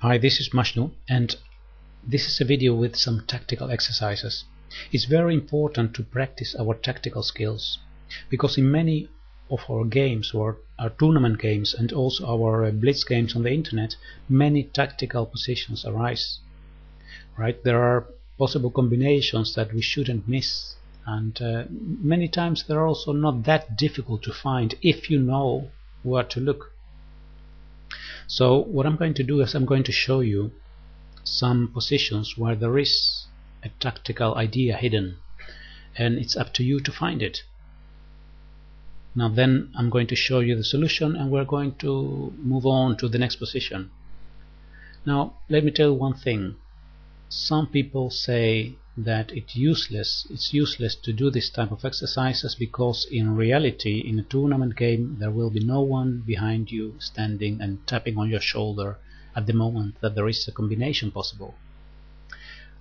Hi, this is Mashnu, and this is a video with some tactical exercises. It's very important to practice our tactical skills, because in many of our games, or our tournament games, and also our blitz games on the internet, many tactical positions arise. Right? There are possible combinations that we shouldn't miss, and many times they're also not that difficult to find if you know where to look. So what I'm going to do is I'm going to show you some positions where there is a tactical idea hidden, and it's up to you to find it. Now then I'm going to show you the solution, and we're going to move on to the next position. Now let me tell you one thing. Some people say that it's useless to do this type of exercises, because in reality, in a tournament game, there will be no one behind you standing and tapping on your shoulder at the moment that there is a combination possible.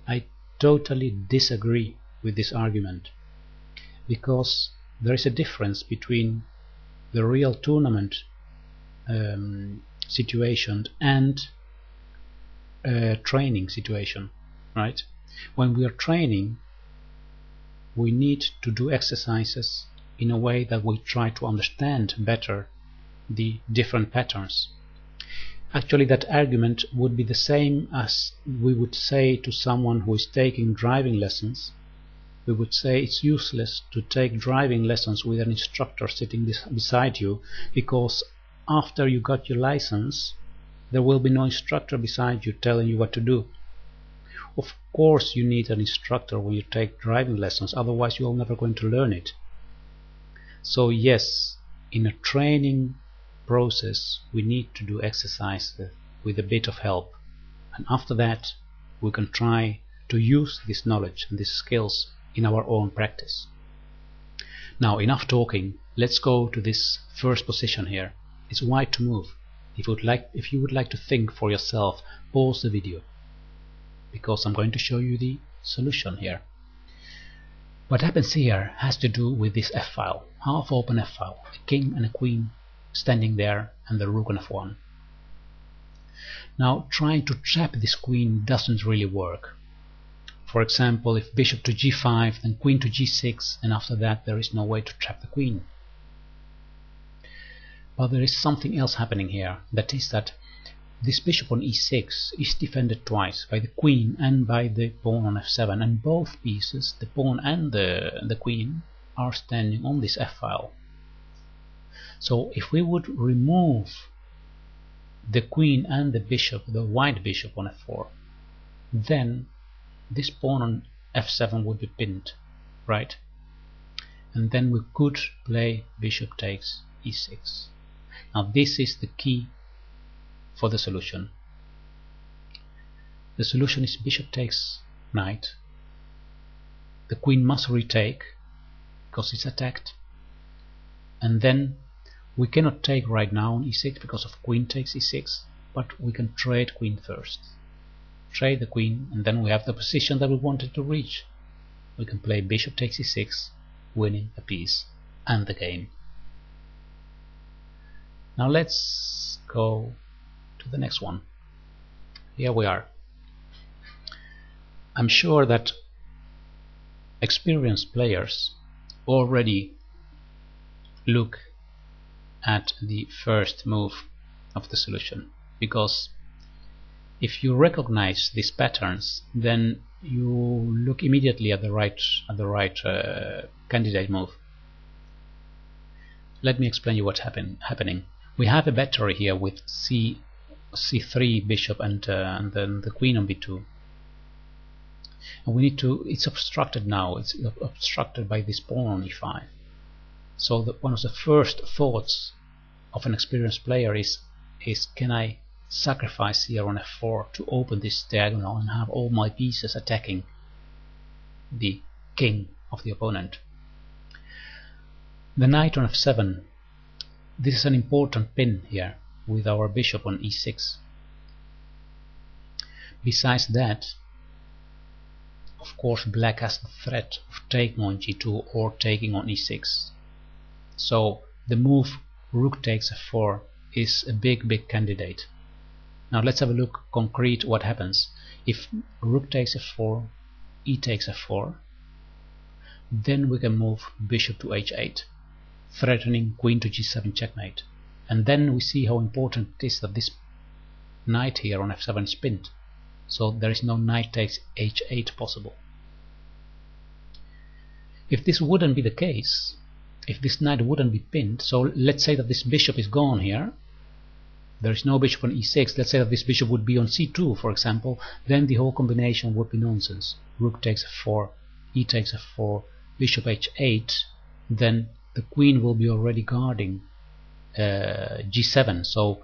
I totally disagree with this argument, because there is a difference between the real tournament situation and a training situation. Right? When we are training, we need to do exercises in a way that we try to understand better the different patterns. Actually, that argument would be the same as we would say to someone who is taking driving lessons. We would say it's useless to take driving lessons with an instructor sitting beside you, because after you got your license, there will be no instructor beside you telling you what to do. Of course you need an instructor when you take driving lessons, otherwise you're never going to learn it. So yes, in a training process we need to do exercise with a bit of help, and after that we can try to use this knowledge and these skills in our own practice. Now enough talking, let's go to this first position here. It's white to move. If you would like to think for yourself, pause the video, because I'm going to show you the solution here. What happens here has to do with this f-file, half open f-file, a king and a queen standing there, and the rook on f1. Now trying to trap this queen doesn't really work. For example, if bishop to g5, then queen to g6, and after that there is no way to trap the queen. But there is something else happening here, that is that this bishop on e6 is defended twice, by the queen and by the pawn on f7, and both pieces, the pawn and the queen, are standing on this f-file. So if we would remove the queen and the bishop, the white bishop on f4, then this pawn on f7 would be pinned, right? And then we could play bishop takes e6. Now this is the key for the solution. The solution is bishop takes knight. The queen must retake because it's attacked, and then we cannot take right now on e6 because of queen takes e6, but we can trade queen first. Trade the queen, and then we have the position that we wanted to reach. We can play bishop takes e6, winning a piece and the game. Now let's go to the next one. Here we are. I'm sure that experienced players already look at the first move of the solution, because if you recognize these patterns, then you look immediately at the right candidate move. Let me explain you what's happening. We have a battery here with c3 bishop and then the queen on b2, and we need to, it's obstructed now, it's obstructed by this pawn on e5. So one of the first thoughts of an experienced player is can I sacrifice here on f4 to open this diagonal and have all my pieces attacking the king of the opponent. The knight on f7, this is an important pin here with our bishop on e6. Besides that, of course, black has the threat of taking on g2 or taking on e6. So the move rook takes f4 is a big candidate. Now let's have a look concrete what happens. If rook takes f4, e takes f4, then we can move bishop to h8, threatening queen to g7 checkmate. And then we see how important it is that this knight here on f7 is pinned. So there is no knight takes h8 possible. If this wouldn't be the case, if this knight wouldn't be pinned, so let's say that this bishop is gone here, there is no bishop on e6, let's say that this bishop would be on c2 for example, then the whole combination would be nonsense. Rook takes f4, e takes f4, bishop h8, then the queen will be already guarding g7, so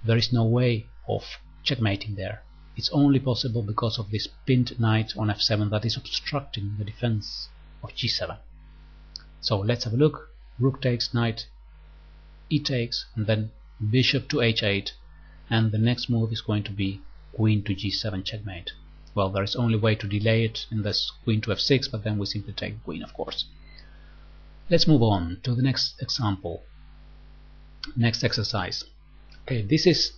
there is no way of checkmating there. It's only possible because of this pinned knight on f7 that is obstructing the defense of g7. So let's have a look. Rook takes, knight, e takes, and then bishop to h8, and the next move is going to be queen to g7 checkmate. Well, there is only way to delay it in this queen to f6, but then we simply take queen, of course. Let's move on to the next example, next exercise. Okay, this is,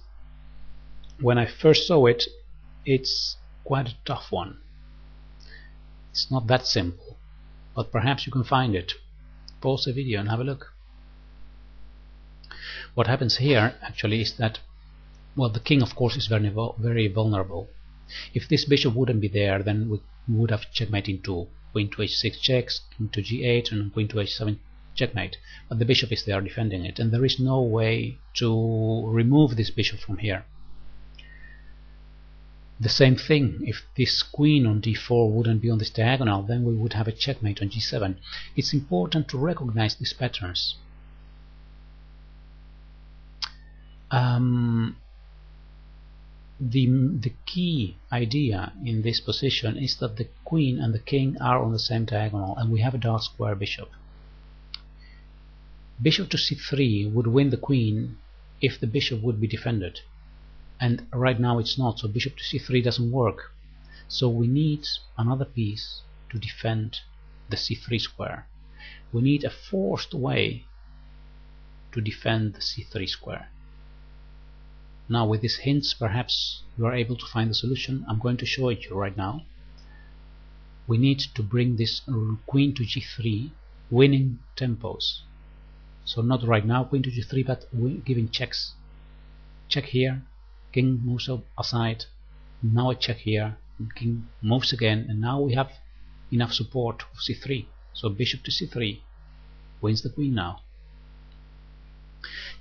when I first saw it, it's quite a tough one. It's not that simple, but perhaps you can find it. Pause the video and have a look. What happens here actually is that, well, the king of course is very vulnerable. If this bishop wouldn't be there, then we would have checkmate in 2. Queen to h6 checks, king to g8, and queen to h7 checkmate. But the bishop is there defending it, and there is no way to remove this bishop from here. The same thing, if this queen on d4 wouldn't be on this diagonal, then we would have a checkmate on g7. It's important to recognize these patterns. The key idea in this position is that the queen and the king are on the same diagonal, and we have a dark square bishop. Bishop to c3 would win the queen if the bishop would be defended, and right now it's not, so bishop to c3 doesn't work. So we need another piece to defend the c3 square. We need a forced way to defend the c3 square. Now with these hints perhaps you are able to find the solution. I'm going to show it you right now. We need to bring this queen to g3, winning tempos. So not right now queen to g3, but giving checks. Check here, king moves aside, now a check here, and king moves again, and now we have enough support of c3. So bishop to c3 wins the queen now.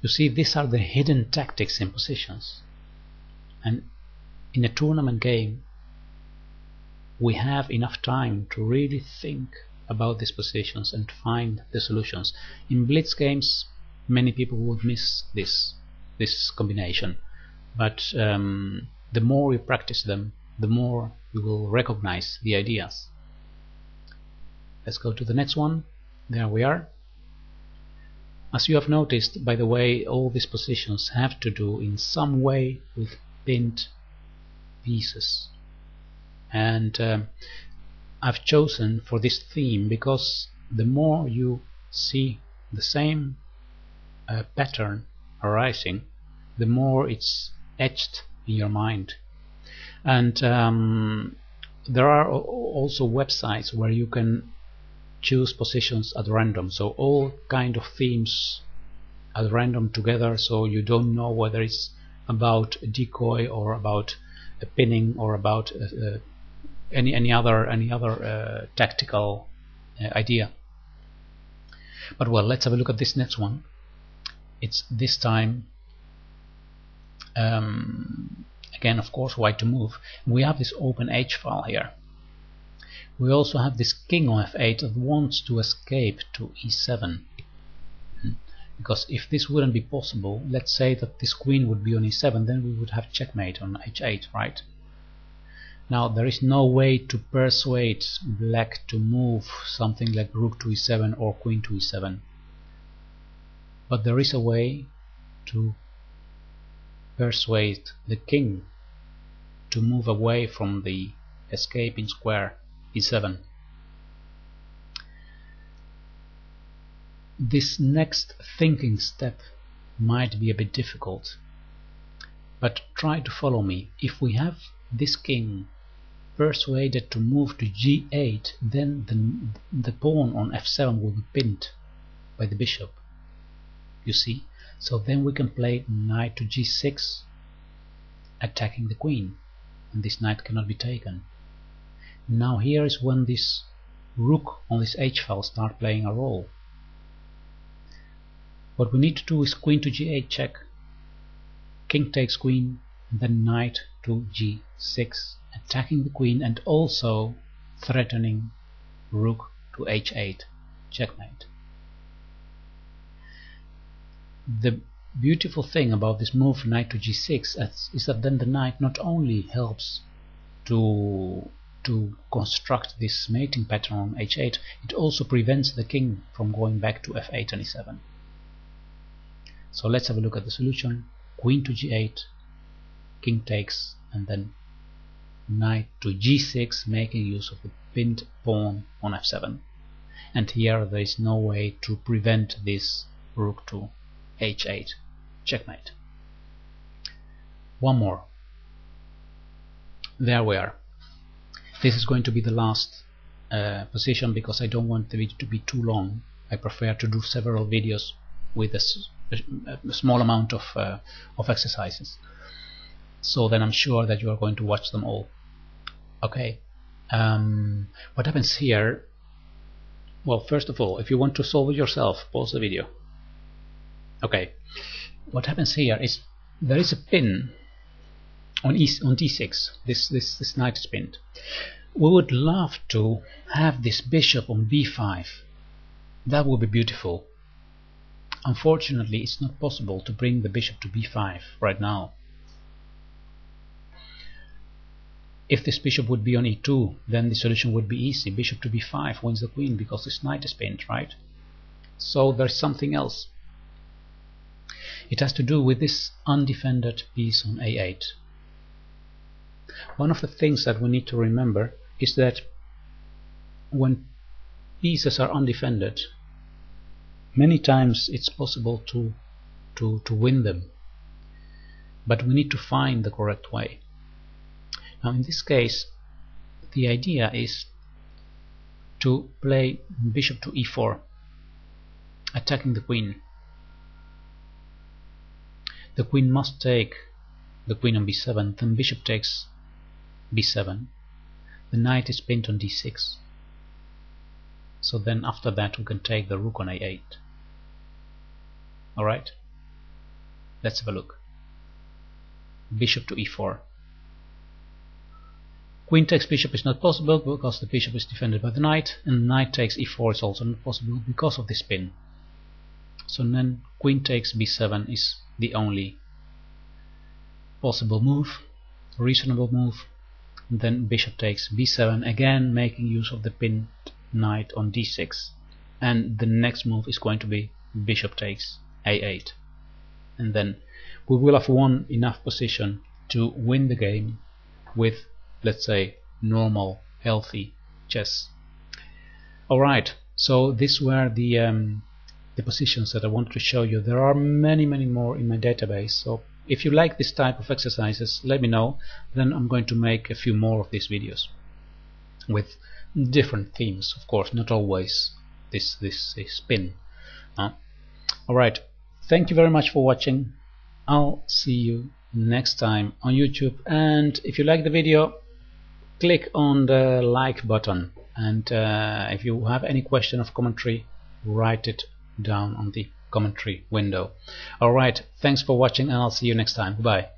You see, these are the hidden tactics in positions, and in a tournament game we have enough time to really think about these positions and find the solutions. In blitz games many people would miss this combination, but the more you practice them, the more you will recognize the ideas. Let's go to the next one. There we are. As you have noticed, by the way, all these positions have to do in some way with pinned pieces, and I've chosen for this theme because the more you see the same pattern arising, the more it's etched in your mind. And there are also websites where you can choose positions at random, so all kind of themes at random together, so you don't know whether it's about a decoy or about a pinning or about any other tactical idea. But well, let's have a look at this next one. It's this time again, of course, white to move. We have this open H file here. We also have this king on f8 that wants to escape to e7, because if this wouldn't be possible, let's say that this queen would be on e7, then we would have checkmate on h8, right? Now there is no way to persuade black to move something like rook to e7 or queen to e7, but there is a way to persuade the king to move away from the escaping square e7. This next thinking step might be a bit difficult, But try to follow me. If we have this king persuaded to move to g8, then the pawn on f7 will be pinned by the bishop. You see? So then we can play knight to g6, attacking the queen, and this knight cannot be taken. Now here is when this rook on this h-file start playing a role. What we need to do is queen to g8 check, king takes queen, and then knight to g6, attacking the queen and also threatening rook to h8, checkmate. The beautiful thing about this move knight to g6 is that then the knight not only helps to construct this mating pattern on h8, it also prevents the king from going back to f8 and e7. So let's have a look at the solution. Queen to g8, king takes, and then knight to g6, making use of the pinned pawn on f7. And here there is no way to prevent this rook to h8, checkmate. One more. There we are. This is going to be the last position, because I don't want the video to be too long. I prefer to do several videos with a small amount of exercises. So then I'm sure that you are going to watch them all. Okay. What happens here? Well, first of all, if you want to solve it yourself, pause the video. Okay. What happens here is there is a pin on d6. This knight is pinned. We would love to have this bishop on b5. That would be beautiful. Unfortunately, it's not possible to bring the bishop to b5 right now. If this bishop would be on e2, then the solution would be easy. Bishop to b5 wins the queen because this knight is pinned, right? So there's something else. It has to do with this undefended piece on a8. One of the things that we need to remember is that when pieces are undefended, many times it's possible to win them, but we need to find the correct way. Now in this case, the idea is to play bishop to e4, attacking the queen. The queen must take the queen on b7, then bishop takes b7. The knight is pinned on d6. So then after that we can take the rook on a8. Alright? Let's have a look. Bishop to e4. Queen takes bishop is not possible because the bishop is defended by the knight, and knight takes e4 is also not possible because of this pin. So then queen takes b7 is the only possible move, reasonable move. And then bishop takes b7, again making use of the pinned knight on d6. And the next move is going to be bishop takes a8. And then we will have won enough position to win the game with, let's say, normal, healthy chess. Alright, so these were the positions that I wanted to show you. There are many more in my database, so if you like this type of exercises, let me know. Then I'm going to make a few more of these videos with different themes, of course, not always this spin. Alright, thank you very much for watching. I'll see you next time on YouTube, and if you like the video, click on the like button, and if you have any question of commentary, write it down on the commentary window. Alright, thanks for watching, and I'll see you next time. Goodbye.